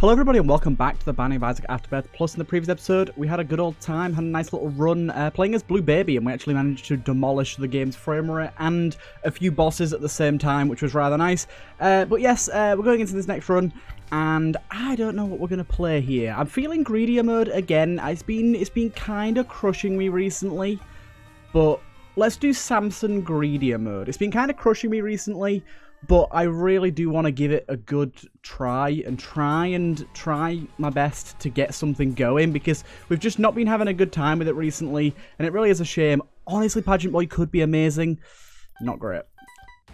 Hello everybody and welcome back to the Binding of Isaac Afterbirth. Plus in the previous episode we had a good old time, had a nice little run playing as Blue Baby, and we actually managed to demolish the game's frame rate and a few bosses at the same time, which was rather nice. But yes, we're going into this next run and I don't know what we're going to play here. I'm feeling greedier mode again. It's been kind of crushing me recently, but let's do Samson greedier mode. It's been kind of crushing me recently, but I really do want to give it a good try and try my best to get something going, because we've just not been having a good time with it recently, and it really is a shame. Honestly, Pageant Boy could be amazing. Not great.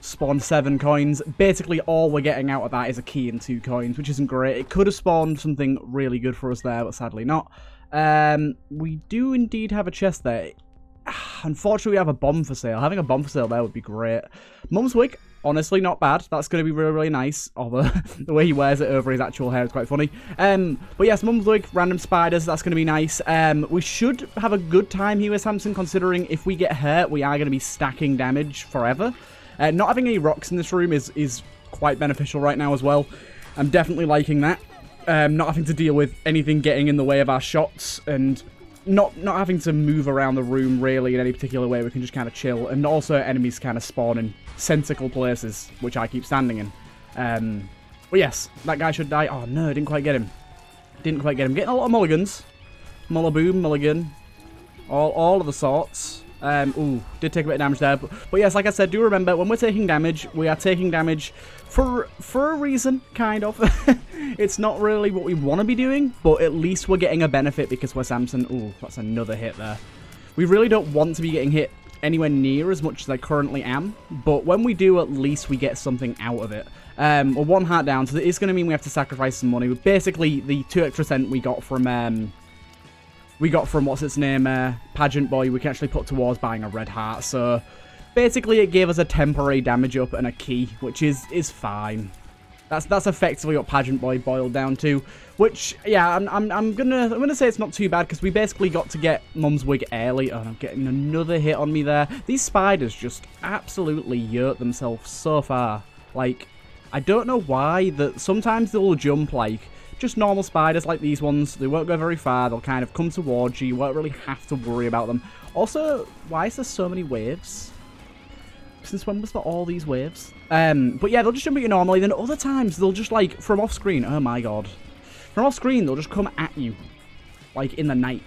Spawned 7 coins. Basically, all we're getting out of that is a key and 2 coins, which isn't great. It could have spawned something really good for us there, but sadly not. We do indeed have a chest there. Unfortunately, we have a bomb for sale. Having a bomb for sale there would be great. Mum's wig, honestly, not bad. That's going to be really, really nice. Although the way he wears it over his actual hair is quite funny. But yes, Mum's wig, random spiders, that's going to be nice. We should have a good time here with Samson, considering if we get hurt, we are going to be stacking damage forever. Not having any rocks in this room is quite beneficial right now as well. I'm definitely liking that. Not having to deal with anything getting in the way of our shots, and not having to move around the room really in any particular way. We can just kind of chill, and also enemies kind of spawn in sensical places, which I keep standing in. But yes, that guy should die. Oh no, didn't quite get him. Didn't quite get him. Getting a lot of mulligans. Mullaboom, mulligan. All of the sorts. Ooh, did take a bit of damage there. But yes, like I said, do remember, when we're taking damage, we are taking damage for a reason, kind of. It's not really what we want to be doing, but at least we're getting a benefit because we're Samson. Ooh, that's another hit there. We really don't want to be getting hit anywhere near as much as I currently am, but when we do, at least we get something out of it. We're 1 heart down, so it's going to mean we have to sacrifice some money. Basically, the 2 extra cent we got from what's its name, Pageant Boy, we can actually put towards buying a red heart. So basically, it gave us a temporary damage up and a key, which is fine. That's effectively what Pageant Boy boiled down to. Which, yeah, I'm gonna say it's not too bad, because we basically got to get Mum's wig early. Oh, I'm getting another hit on me there. These spiders just absolutely yurt themselves so far. Like, I don't know why. That sometimes they'll jump like just normal spiders like these ones. They won't go very far. They'll kind of come towards you. You won't really have to worry about them. Also, why is there so many waves? Since when was there all these waves? But yeah, they'll just jump at you normally. Then other times, they'll just, like, from off screen. Oh my god. From off screen, they'll just come at you. Like, in the night.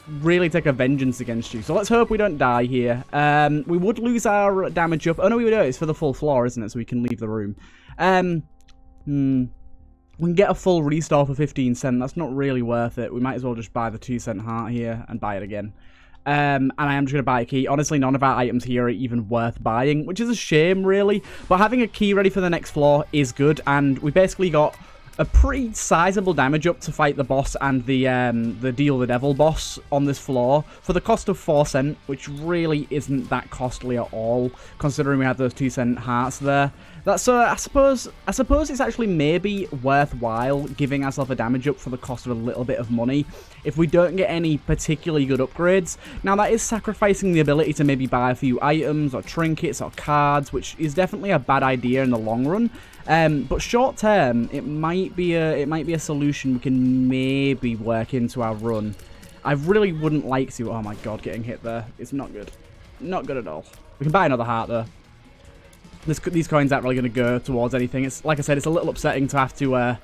Really take a vengeance against you. So let's hope we don't die here. We would lose our damage up. Oh no, we would. It's for the full floor, isn't it? So we can leave the room. We can get a full restore for 15 cent. That's not really worth it. We might as well just buy the 2 cent heart here and buy it again. And I am just going to buy a key. Honestly, none of our items here are even worth buying, which is a shame, really. But having a key ready for the next floor is good, and we basically got a pretty sizable damage up to fight the boss and the Deal the Devil boss on this floor for the cost of 4 cent, which really isn't that costly at all, considering we had those 2 cent hearts there. That's I suppose it's actually maybe worthwhile giving ourselves a damage up for the cost of a little bit of money if we don't get any particularly good upgrades. Now, that is sacrificing the ability to maybe buy a few items or trinkets or cards, which is definitely a bad idea in the long run. But short term, it might be a solution we can maybe work into our run. I really wouldn't like to. Oh my god, getting hit there. It's not good. Not good at all. We can buy another heart though. These coins aren't really going to go towards anything. It's like I said, it's a little upsetting to have to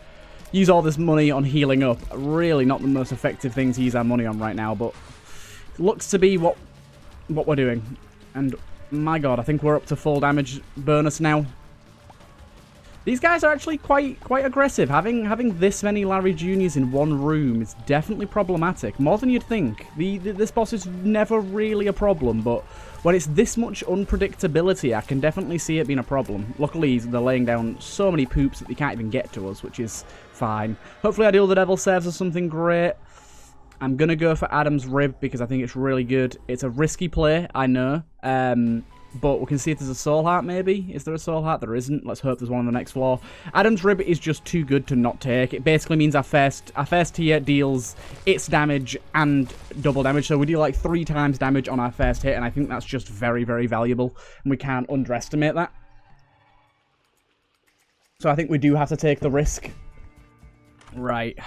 use all this money on healing up. Really not the most effective thing to use our money on right now, but it looks to be what we're doing. And my god, I think we're up to full damage bonus now. These guys are actually quite aggressive. Having this many Larry Juniors in one room is definitely problematic. More than you'd think. This boss is never really a problem, but when it's this much unpredictability, I can definitely see it being a problem. Luckily, they're laying down so many poops that they can't even get to us, which is fine. Hopefully, Deal the Devil serves us something great. I'm going to go for Adam's Rib because I think it's really good. It's a risky play, I know. But we can see if there's a soul heart, maybe. Is there a soul heart? There isn't. Let's hope there's one on the next floor. Adam's Rib is just too good to not take. It basically means our first tier deals its damage and double damage. So we deal like 3 times damage on our first hit, and I think that's just very, very valuable. And we can't underestimate that. So I think we do have to take the risk. Right.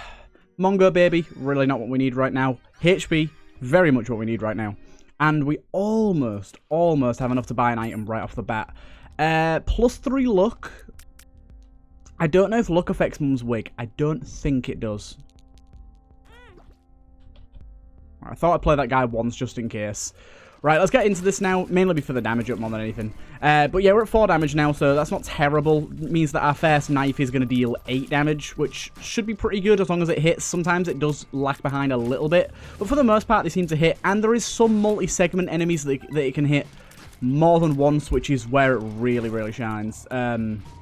Mongo baby, really not what we need right now. HP, very much what we need right now. And we almost have enough to buy an item right off the bat. +3 luck. I don't know if luck affects Mum's wig. I don't think it does. I thought I'd play that guy once just in case. Right, let's get into this now, mainly for the damage up more than anything. But yeah, we're at 4 damage now, so that's not terrible. It means that our first knife is going to deal 8 damage, which should be pretty good as long as it hits. Sometimes it does lag behind a little bit, but for the most part, they seem to hit. And there is some multi-segment enemies that it can hit more than once, which is where it really, really shines.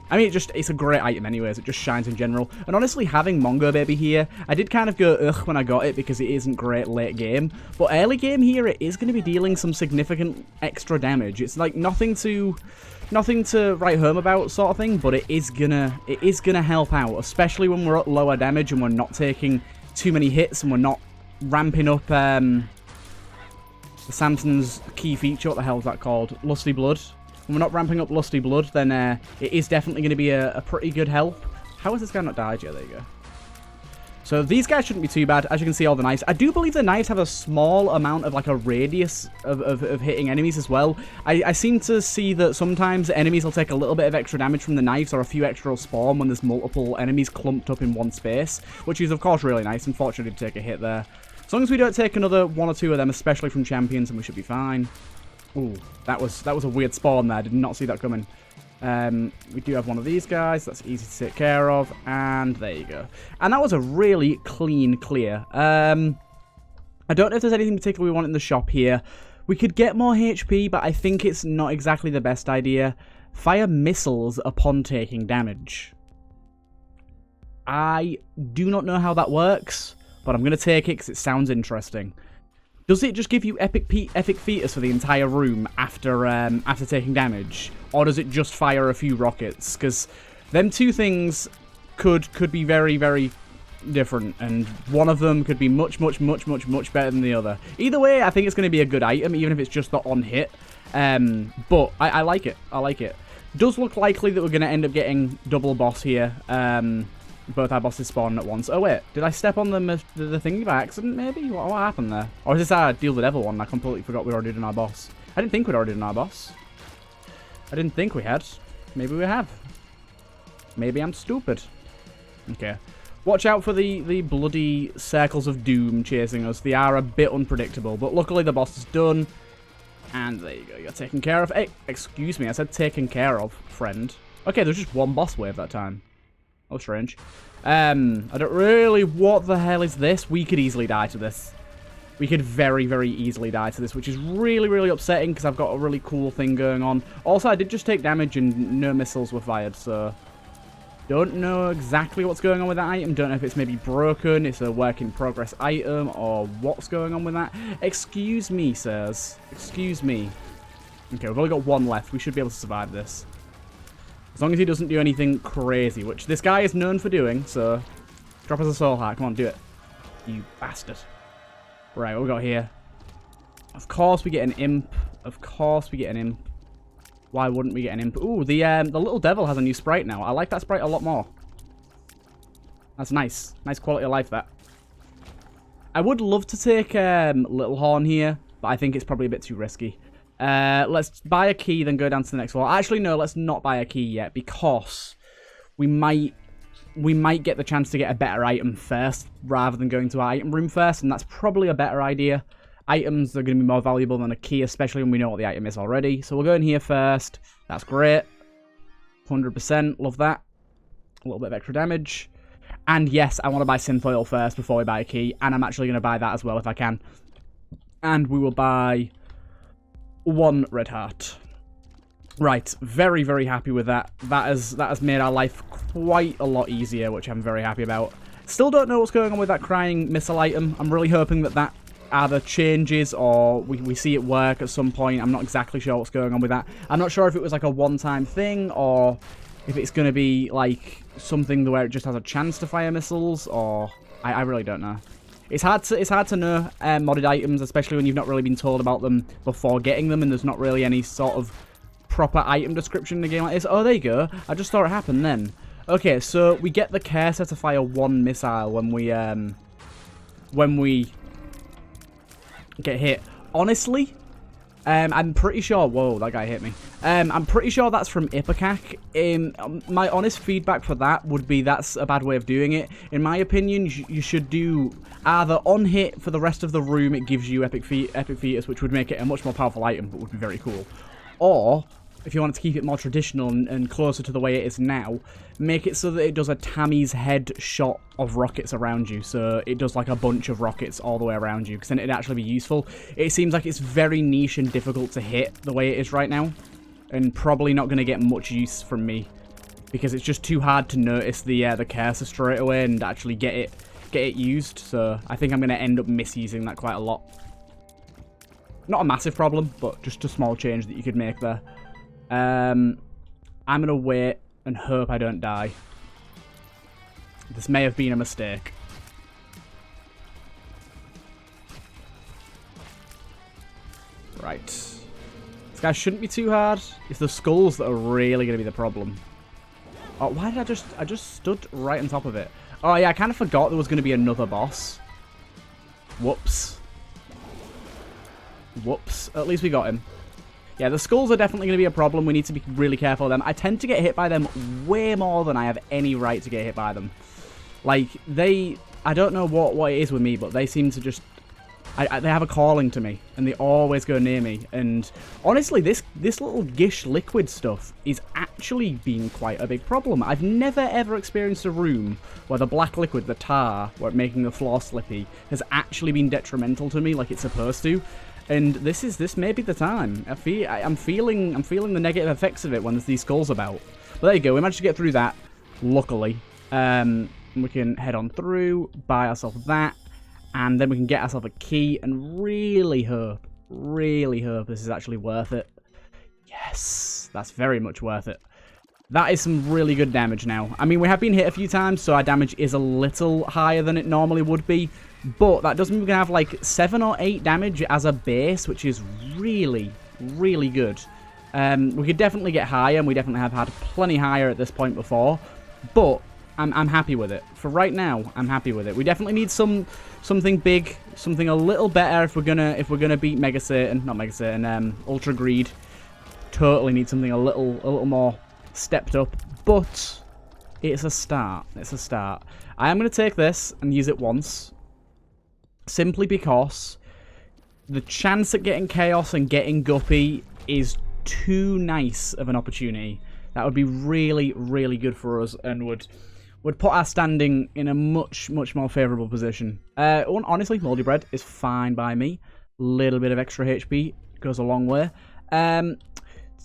I mean, it's a great item anyways. It just shines in general. And honestly, having Mongo Baby here, I did kind of go ugh when I got it because it isn't great late game. But early game here, it is going to be dealing some significant extra damage. It's like nothing to write home about sort of thing, but it is gonna help out, especially when we're at lower damage and we're not taking too many hits and we're not ramping up the Samson's key feature. What the hell is that called? Lusty Blood. When we're not ramping up Lusty Blood, then it is definitely going to be a pretty good help. How has this guy not died yet? There you go. So these guys shouldn't be too bad. As you can see, all the knives. I do believe the knives have a small amount of like a radius of hitting enemies as well. I seem to see that sometimes enemies will take a little bit of extra damage from the knives, or a few extra will spawn when there's multiple enemies clumped up in one space, which is of course really nice. Unfortunately, to take a hit there. As long as we don't take another 1 or 2 of them, especially from champions, then we should be fine. Ooh, that was a weird spawn there. I did not see that coming. We do have one of these guys. That's easy to take care of. And there you go. And that was a really clean clear. I don't know if there's anything particular we want in the shop here. We could get more HP, but I think it's not exactly the best idea. Fire missiles upon taking damage. I do not know how that works, but I'm going to take it because it sounds interesting. Does it just give you epic fetus for the entire room after taking damage? Or does it just fire a few rockets? Because them two things could be very, very different. And one of them could be much better than the other. Either way, I think it's going to be a good item, even if it's just the on-hit. But I like it. I like it. Does look likely that we're going to end up getting double boss here. Both our bosses spawn at once. Oh wait, did I step on the thingy by accident maybe? What happened there? Or is this our Deal the Devil one? I completely forgot we already did our boss. I didn't think we'd already done our boss. I didn't think we had. Maybe we have. Maybe I'm stupid. Okay. Watch out for the bloody circles of doom chasing us. They are a bit unpredictable, but luckily the boss is done. And there you go, you're taken care of. Hey, excuse me, I said taken care of, friend. Okay, there's just one boss wave that time. Oh, strange. I don't really... What the hell is this? We could easily die to this. We could very, very easily die to this, which is really, really upsetting because I've got a really cool thing going on. Also, I did just take damage and no missiles were fired, so... Don't know exactly what's going on with that item. Don't know if it's maybe broken, it's a work-in-progress item, or what's going on with that. Excuse me, sirs. Excuse me. Okay, we've only got 1 left. We should be able to survive this. As long as he doesn't do anything crazy, which this guy is known for doing, so... Drop us a soul heart. Come on, do it. You bastard. Right, what we got here? Of course we get an imp. Of course we get an imp. Why wouldn't we get an imp? Ooh, the little devil has a new sprite now. I like that sprite a lot more. That's nice. Nice quality of life, that. I would love to take Little Horn here, but I think it's probably a bit too risky. Let's buy a key, then go down to the next floor. Actually, no, let's not buy a key yet, because we might get the chance to get a better item first, rather than going to our item room first, and that's probably a better idea. Items are going to be more valuable than a key, especially when we know what the item is already. So we'll go in here first. That's great. 100%, love that. A little bit of extra damage. And yes, I want to buy synth oil first before we buy a key, and I'm actually going to buy that as well if I can. And we will buy 1 red heart. Right, very, very happy with that. That has made our life quite a lot easier, which I'm very happy about. Still don't know what's going on with that crying missile item. I'm really hoping that either changes or we see it work at some point. I'm not exactly sure what's going on with that. I'm not sure if it was like a one-time thing or if it's going to be like something where it just has a chance to fire missiles, or I really don't know. It's hard to know modded items, especially when you've not really been told about them before getting them, and there's not really any sort of proper item description in a game like this. Oh, there you go. I just saw it happen then. Okay, so we get the cursor to fire 1 missile when we get hit. Honestly, I'm pretty sure... Whoa, that guy hit me. I'm pretty sure that's from Ipecac. My honest feedback for that would be that's a bad way of doing it. In my opinion, you should do either on hit for the rest of the room, it gives you Epic Fetus, which would make it a much more powerful item, but would be very cool. Or, if you wanted to keep it more traditional and closer to the way it is now, make it so that it does a Tammy's head shot of rockets around you. So it does like a bunch of rockets all the way around you, because then it'd actually be useful. It seems like it's very niche and difficult to hit the way it is right now, and probably not going to get much use from me, because it's just too hard to notice the cursor straight away and actually get it used. So I think I'm going to end up misusing that quite a lot. Not a massive problem, but just a small change that you could make there. I'm going to wait and hope I don't die. This may have been a mistake. Right. This guy shouldn't be too hard. It's the skulls that are really going to be the problem. Oh, why did I just stood right on top of it? Oh yeah, I kind of forgot there was going to be another boss. Whoops. Whoops. At least we got him. Yeah, the skulls are definitely going to be a problem. We need to be really careful of them. I tend to get hit by them way more than I have any right to get hit by them. Like, I don't know what it is with me, but they seem to just... they have a calling to me, and they always go near me. And honestly, this little gish liquid stuff is actually being quite a big problem. I've never ever experienced a room where the black liquid, the tar, where making the floor slippy, has actually been detrimental to me like it's supposed to. And this may be the time. I'm feeling the negative effects of it when there's these skulls about. But there you go. We managed to get through that, luckily. We can head on through, buy ourselves that, and then we can get ourselves a key and really hope this is actually worth it. Yes, that's very much worth it. That is some really good damage now. I mean, we have been hit a few times, so our damage is a little higher than it normally would be. But that does mean we're going to have like 7 or 8 damage as a base, which is really, really good. We could definitely get higher, and we definitely have had plenty higher at this point before. But I'm happy with it. For right now, I'm happy with it. We definitely need something big, something a little better if we're gonna beat Mega Satan, not Mega Satan, Ultra Greed. Totally need something a little more stepped up, but it's a start. It's a start. I am gonna take this and use it once, simply because the chance at getting Chaos and getting Guppy is too nice of an opportunity. That would be really, really good for us and would put our standing in a much more favourable position. Honestly, Moldy Bread is fine by me. Little bit of extra HP goes a long way.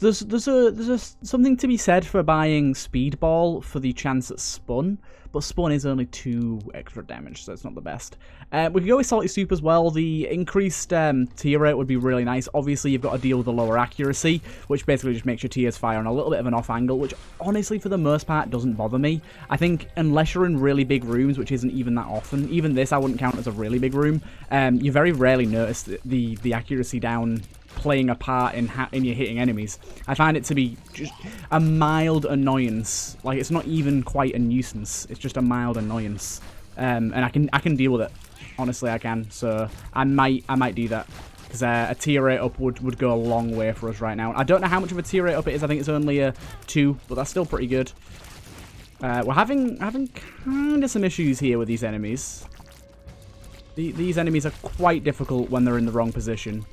There's something to be said for buying Speedball for the chance at Spun, but Spun is only 2 extra damage, so it's not the best. We could go with Salty Soup as well. The increased tier rate would be really nice. Obviously, you've got to deal with the lower accuracy, which basically just makes your tiers fire on a little bit of an off angle, which honestly, for the most part, doesn't bother me. I think unless you're in really big rooms, which isn't even that often, even this I wouldn't count as a really big room, you very rarely notice the accuracy down playing a part in your hitting enemies. I find it to be just a mild annoyance. Like, it's not even quite a nuisance. It's just a mild annoyance. And I can deal with it. Honestly, I can. So I might do that. Because a tier rate up would go a long way for us right now. I don't know how much of a tier rate up it is. I think it's only a 2, but that's still pretty good. We're having kind of some issues here with these enemies. These enemies are quite difficult when they're in the wrong position.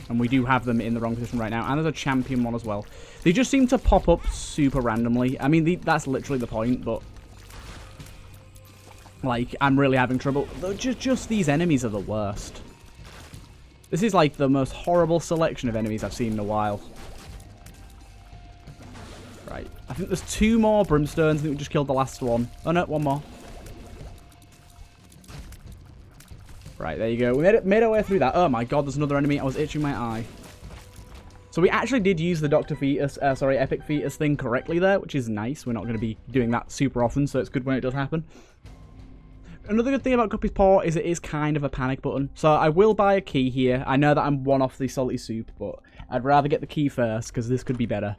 And we do have them in the wrong position right now. And there's a champion one as well. They just seem to pop up super randomly. I mean, that's literally the point, but... like, I'm really having trouble. Just these enemies are the worst. This is like the most horrible selection of enemies I've seen in a while. Right. I think there's 2 more brimstones. I think we just killed the last one. Oh no, 1 more. Right, there you go. We made our way through that. Oh my god, there's another enemy. I was itching my eye. So we actually did use the Epic Fetus thing correctly there, which is nice. We're not going to be doing that super often, so it's good when it does happen. Another good thing about Guppy's Paw is it is kind of a panic button. So I will buy a key here. I know that I'm 1 off the Salty Soup, but I'd rather get the key first, because this could be better.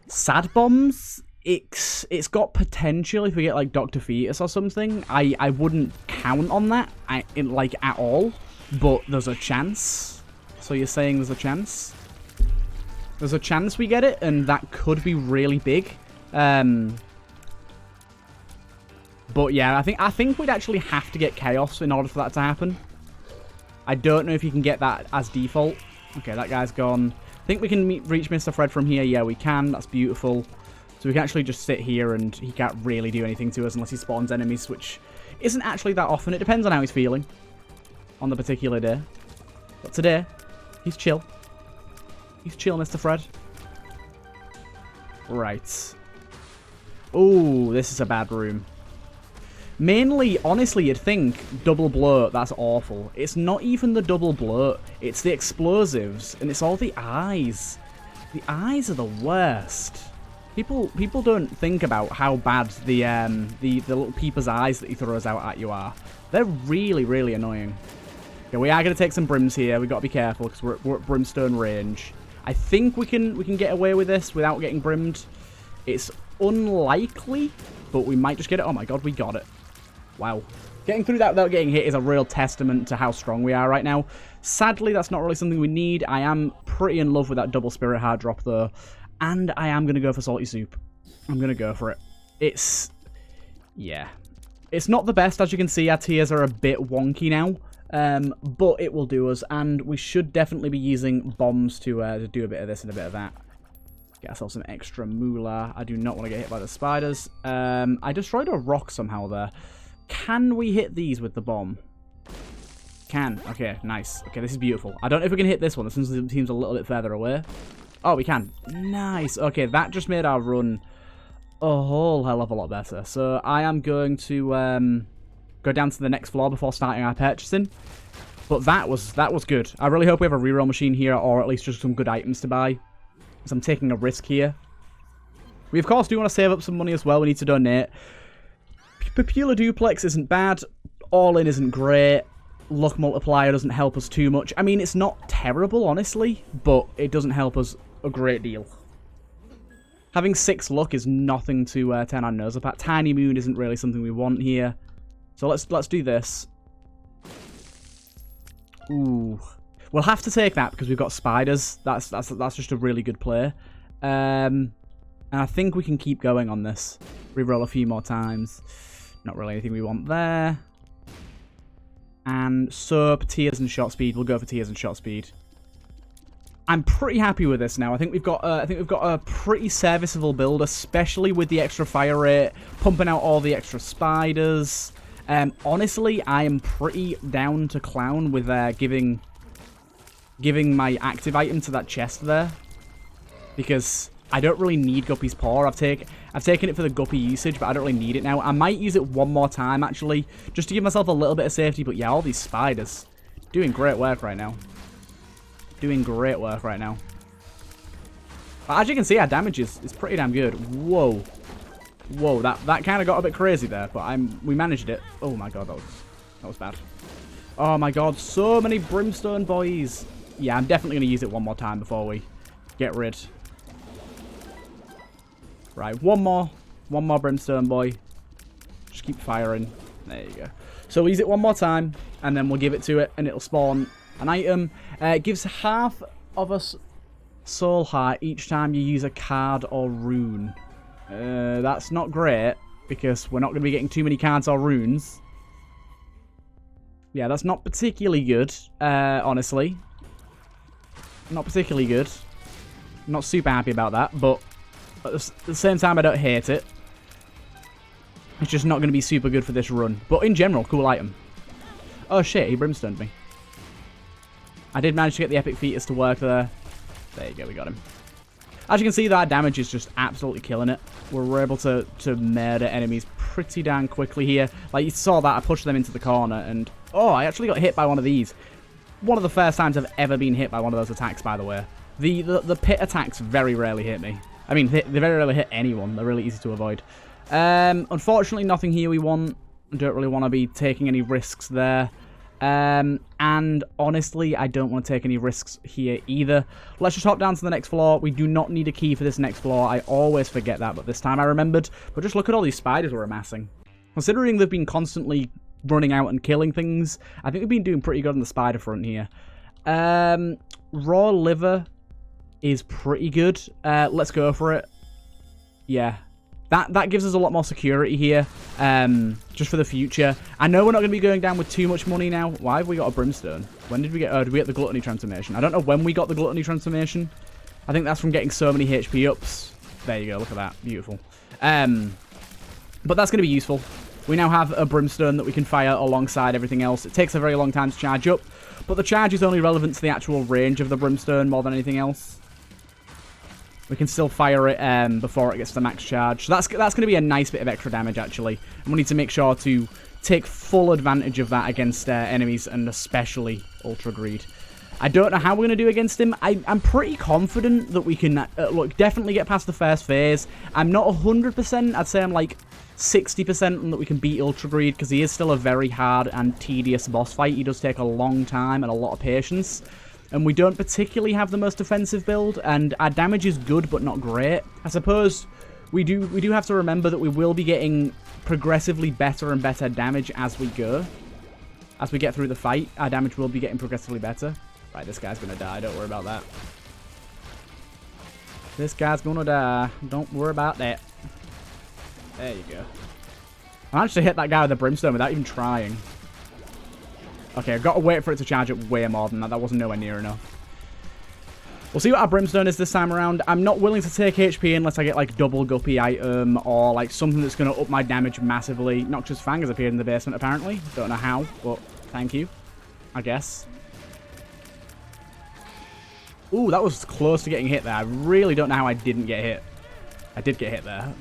Sad Bombs It's got potential if we get like Dr. Fetus or something. I wouldn't count on that like at all, but there's a chance. So you're saying there's a chance? There's a chance we get it, and that could be really big. But yeah, I think we'd actually have to get Chaos in order for that to happen. I don't know if you can get that as default. Okay, that guy's gone. I think we can reach Mr. Fred from here. Yeah, we can. That's beautiful. So we can actually just sit here, and he can't really do anything to us unless he spawns enemies, which isn't actually that often. It depends on how he's feeling on the particular day. But today, he's chill. He's chill, Mr. Fred. Right. Oh, this is a bad room. Mainly, honestly, you'd think double bloat, that's awful. It's not even the double bloat. It's the explosives, and it's all the eyes. The eyes are the worst. People don't think about how bad the little peeper's eyes that he throws out at you are. They're really, really annoying. Okay, we are going to take some brims here. We've got to be careful because we're at brimstone range. I think we can get away with this without getting brimmed. It's unlikely, but we might just get it. Oh my god, we got it. Wow. Getting through that without getting hit is a real testament to how strong we are right now. Sadly, that's not really something we need. I am pretty in love with that double spirit heart drop, though. And I am going to go for salty soup. I'm going to go for it. It's... yeah. It's not the best, as you can see. Our tiers are a bit wonky now. But it will do us. And we should definitely be using bombs to do a bit of this and a bit of that. Get ourselves some extra moolah. I do not want to get hit by the spiders. I destroyed a rock somehow there. Can we hit these with the bomb? Can. Okay, nice. Okay, this is beautiful. I don't know if we can hit this one. This one seems a little bit further away. Oh, we can. Nice. Okay, that just made our run a whole hell of a lot better. So I am going to go down to the next floor before starting our purchasing. But that was good. I really hope we have a reroll machine here, or at least just some good items to buy. Because I'm taking a risk here. We, of course, do want to save up some money as well. We need to donate. Popular Duplex isn't bad. All-in isn't great. Luck Multiplier doesn't help us too much. I mean, it's not terrible, honestly, but it doesn't help us a great deal. Having 6 luck is nothing to turn our nose up at. Tiny Moon isn't really something we want here. So let's do this. Ooh. We'll have to take that because we've got spiders. That's just a really good play. And I think we can keep going on this. Reroll a few more times. Not really anything we want there. And soap, tears, and shot speed. We'll go for tears and shot speed. I'm pretty happy with this now. I think we've got a pretty serviceable build, especially with the extra fire rate, pumping out all the extra spiders. Honestly, I am pretty down to clown with giving my active item to that chest there, because I don't really need Guppy's Paw. I've taken it for the Guppy usage, but I don't really need it now. I might use it one more time, actually, just to give myself a little bit of safety. But yeah, all these spiders doing great work right now. Doing great work right now. But as you can see, our damage is pretty damn good. Whoa. Whoa, that kind of got a bit crazy there, but we managed it. Oh my god, that was bad. Oh my god, so many brimstone boys. Yeah, I'm definitely going to use it one more time before we get rid. Right, one more brimstone boy. Just keep firing. There you go. So we'll use it one more time, and then we'll give it to it, and it'll spawn an item. It gives half of a soul heart each time you use a card or rune. That's not great, because we're not going to be getting too many cards or runes. Yeah, that's not particularly good, honestly. Not particularly good. I'm not super happy about that, but at the same time, I don't hate it. It's just not going to be super good for this run. But in general, cool item. Oh shit, he brimstoned me. I did manage to get the epic fetus to work there. There you go, we got him. As you can see, that damage is just absolutely killing it. We're able to murder enemies pretty damn quickly here. Like, you saw that, I pushed them into the corner, and... oh, I actually got hit by one of these. One of the first times I've ever been hit by one of those attacks, by the way. The pit attacks very rarely hit me. I mean, they very rarely hit anyone. They're really easy to avoid. Unfortunately, nothing here we want. I don't really want to be taking any risks there. And honestly, I don't want to take any risks here either. Let's just hop down to the next floor. We do not need a key for this next floor. I always forget that, but this time I remembered. But just look at all these spiders we're amassing. Considering they've been constantly running out and killing things, I think we've been doing pretty good on the spider front here. Raw liver is pretty good. Let's go for it. Yeah. That gives us a lot more security here, just for the future. I know we're not going to be going down with too much money now. Why have we got a brimstone? When did we get... Oh, did we get the gluttony transformation? I don't know when we got the gluttony transformation. I think that's from getting so many HP ups. There you go. Look at that. Beautiful. But that's going to be useful. We now have a brimstone that we can fire alongside everything else. It takes a very long time to charge up, but the charge is only relevant to the actual range of the brimstone more than anything else. We can still fire it before it gets to the max charge. So that's going to be a nice bit of extra damage, actually. And we need to make sure to take full advantage of that against enemies, and especially Ultra Greed. I don't know how we're going to do against him. I'm pretty confident that we can, look, definitely get past the first phase. I'm not 100%. I'd say I'm like 60% that we can beat Ultra Greed, because he is still a very hard and tedious boss fight. He does take a long time and a lot of patience. And we don't particularly have the most defensive build, and our damage is good but not great. I suppose we do have to remember that we will be getting progressively better and better damage as we go. As we get through the fight, our damage will be getting progressively better. Right, this guy's gonna die, don't worry about that. This guy's gonna die, don't worry about that. There you go. I managed to hit that guy with the brimstone without even trying. Okay, I've got to wait for it to charge up way more than that. That wasn't nowhere near enough. We'll see what our brimstone is this time around. I'm not willing to take HP unless I get, like, double guppy item or, like, something that's going to up my damage massively. Noxious Fang has appeared in the basement, apparently. Don't know how, but thank you, I guess. Ooh, that was close to getting hit there. I really don't know how I didn't get hit. I did get hit there.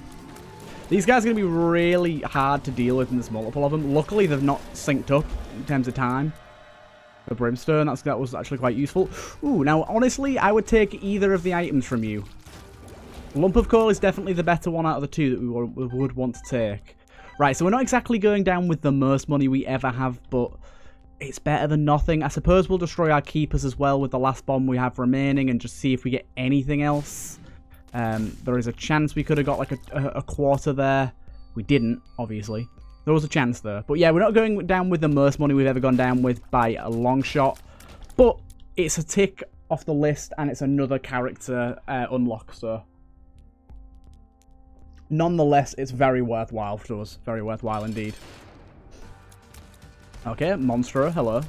These guys are going to be really hard to deal with, and there's multiple of them. Luckily, they've not synced up in terms of time. The brimstone, that was actually quite useful. Ooh, now, honestly, I would take either of the items from you. Lump of Coal is definitely the better one out of the two that we would want to take. Right, so we're not exactly going down with the most money we ever have, but it's better than nothing. I suppose we'll destroy our keepers as well with the last bomb we have remaining and just see if we get anything else. There is a chance we could have got like a quarter there. We didn't, obviously. There was a chance there. But yeah, we're not going down with the most money we've ever gone down with by a long shot. But it's a tick off the list, and it's another character unlock, so nonetheless, it's very worthwhile to us. Very worthwhile indeed. Okay, Monstro, hello.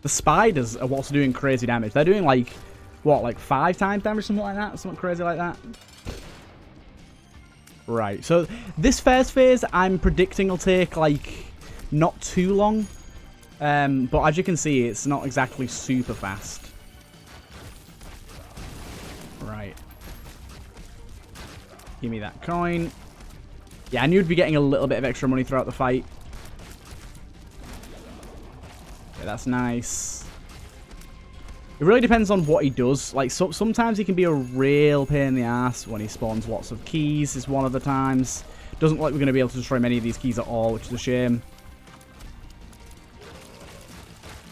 The spiders are what's doing crazy damage. They're doing like, what, like 5 times damage, something like that? Something crazy like that? Right, so this first phase, I'm predicting will take, like, not too long. But as you can see, it's not exactly super fast. Right. Give me that coin. Yeah, I knew we'd be getting a little bit of extra money throughout the fight. Yeah, that's nice. It really depends on what he does. Like, sometimes he can be a real pain in the ass when he spawns lots of keys, is one of the times. Doesn't look like we're going to be able to destroy many of these keys at all, which is a shame.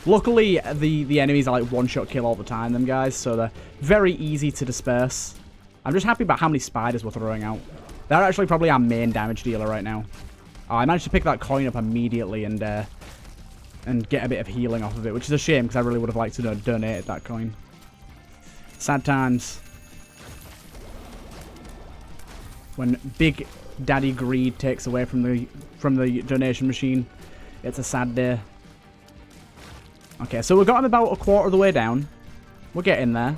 Luckily, the enemies are like one-shot kill all the time, them guys, so they're very easy to disperse. I'm just happy about how many spiders we're throwing out. They're actually probably our main damage dealer right now. Oh, I managed to pick that coin up immediately and get a bit of healing off of it, which is a shame because I really would have liked to donate that coin. Sad times. When Big Daddy Greed takes away from the donation machine, it's a sad day. Okay, so we've got him about a quarter of the way down. We're getting there.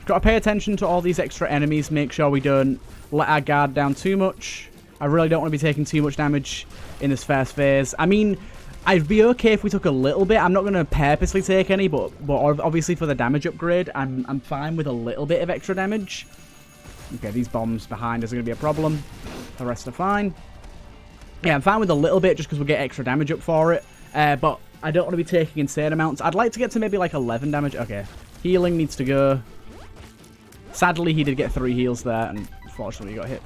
Got to pay attention to all these extra enemies, make sure we don't let our guard down too much. I really don't want to be taking too much damage in this first phase. I mean, I'd be okay if we took a little bit. I'm not going to purposely take any, but obviously for the damage upgrade, I'm fine with a little bit of extra damage. Okay, these bombs behind us are going to be a problem. The rest are fine. Yeah, I'm fine with a little bit just because we'll get extra damage up for it. But I don't want to be taking insane amounts. I'd like to get to maybe like 11 damage. Okay, healing needs to go. Sadly, he did get 3 heals there, and unfortunately we got hit.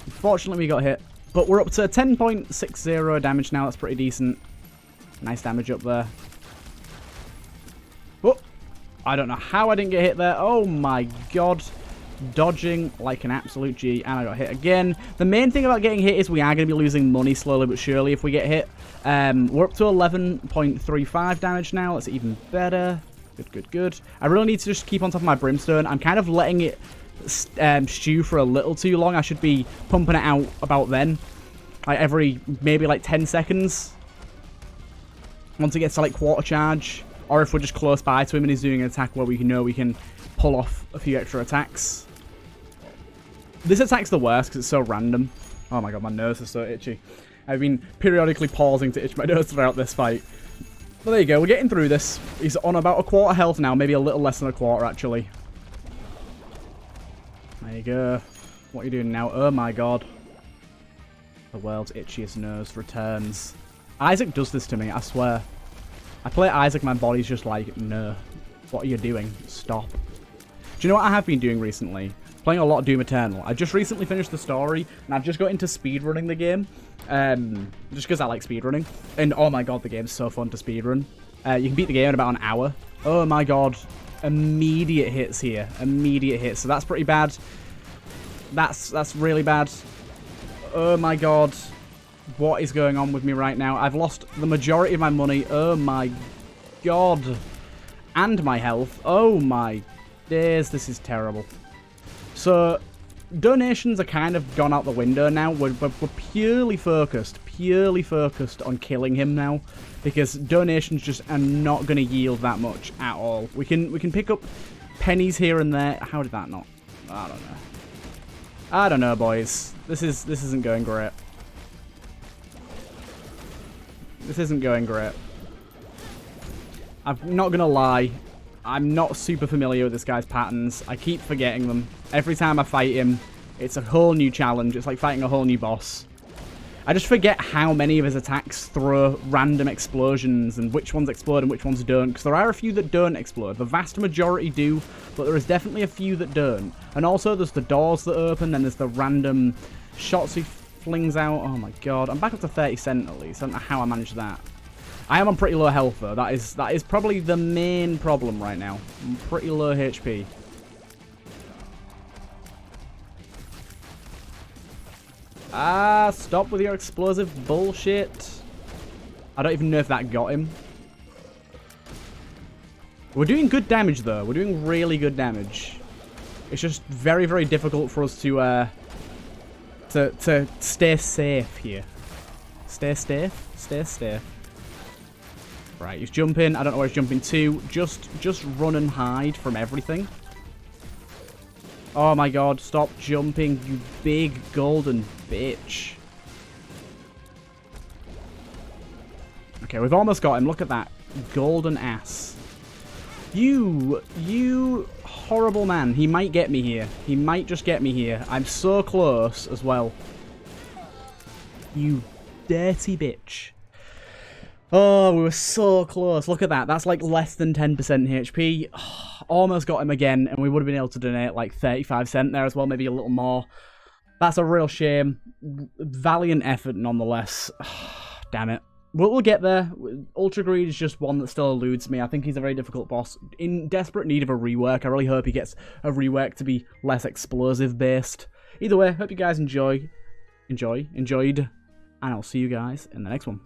Unfortunately, we got hit. But we're up to 10.60 damage now. That's pretty decent. Nice damage up there. Oh, I don't know how I didn't get hit there. Oh my god. Dodging like an absolute G. And I got hit again. The main thing about getting hit is we are going to be losing money slowly but surely if we get hit. We're up to 11.35 damage now. That's even better. Good. I really need to just keep on top of my brimstone. I'm kind of letting it stew for a little too long. I should be pumping it out about then. Like every, maybe like 10 seconds. Once it gets to like quarter charge. Or if we're just close by to him and he's doing an attack where we know we can pull off a few extra attacks. This attack's the worst because it's so random. Oh my god, my nose is so itchy. I've been periodically pausing to itch my nose throughout this fight. But there you go, we're getting through this. He's on about a quarter health now, maybe a little less than a quarter actually. There you go. What are you doing now? Oh my god. The world's itchiest nose returns. Isaac does this to me, I swear. I play Isaac, my body's just like, no. What are you doing? Stop. Do you know what I have been doing recently? Playing a lot of Doom Eternal. I just recently finished the story, and I've just got into speedrunning the game. Just because I like speedrunning. And oh my god, the game's so fun to speedrun. You can beat the game in about an hour. Oh my god. Immediate hits here. Immediate hits. So that's pretty bad. That's really bad. Oh my god. What is going on with me right now? I've lost the majority of my money. Oh my god. And my health. Oh my days. This is terrible. So, donations are kind of gone out the window now. We're purely focused on killing him now. Because donations just are not going to yield that much at all. We can pick up pennies here and there. How did that not? I don't know. I don't know, boys. This isn't going great. This isn't going great. I'm not going to lie. I'm not super familiar with this guy's patterns. I keep forgetting them. Every time I fight him, it's a whole new challenge. It's like fighting a whole new boss. I just forget how many of his attacks throw random explosions and which ones explode and which ones don't. Because there are a few that don't explode. The vast majority do, but there is definitely a few that don't. And also there's the doors that open, and there's the random shots he flings out. Oh my god. I'm back up to 30 cent at least. I don't know how I managed that. I am on pretty low health though. That is probably the main problem right now. I'm pretty low HP. Ah, stop with your explosive bullshit. I don't even know if that got him. We're doing good damage though. We're doing really good damage. It's just very, very difficult for us to stay safe here. Stay safe? Stay safe. Right, he's jumping. I don't know where he's jumping to. Just run and hide from everything. Oh my god, stop jumping, you big golden bitch. Okay, we've almost got him. Look at that. Golden ass. You horrible man. He might get me here. He might just get me here. I'm so close as well. You dirty bitch. Oh, we were so close. Look at that. That's like less than 10% HP. Oh, almost got him again, and we would have been able to donate like 35 cent there as well, maybe a little more. That's a real shame. Valiant effort nonetheless. Damn it. We'll get there. Ultra Greed is just one that still eludes me. I think he's a very difficult boss. In desperate need of a rework. I really hope he gets a rework to be less explosive based. Either way, hope you guys enjoyed, and I'll see you guys in the next one.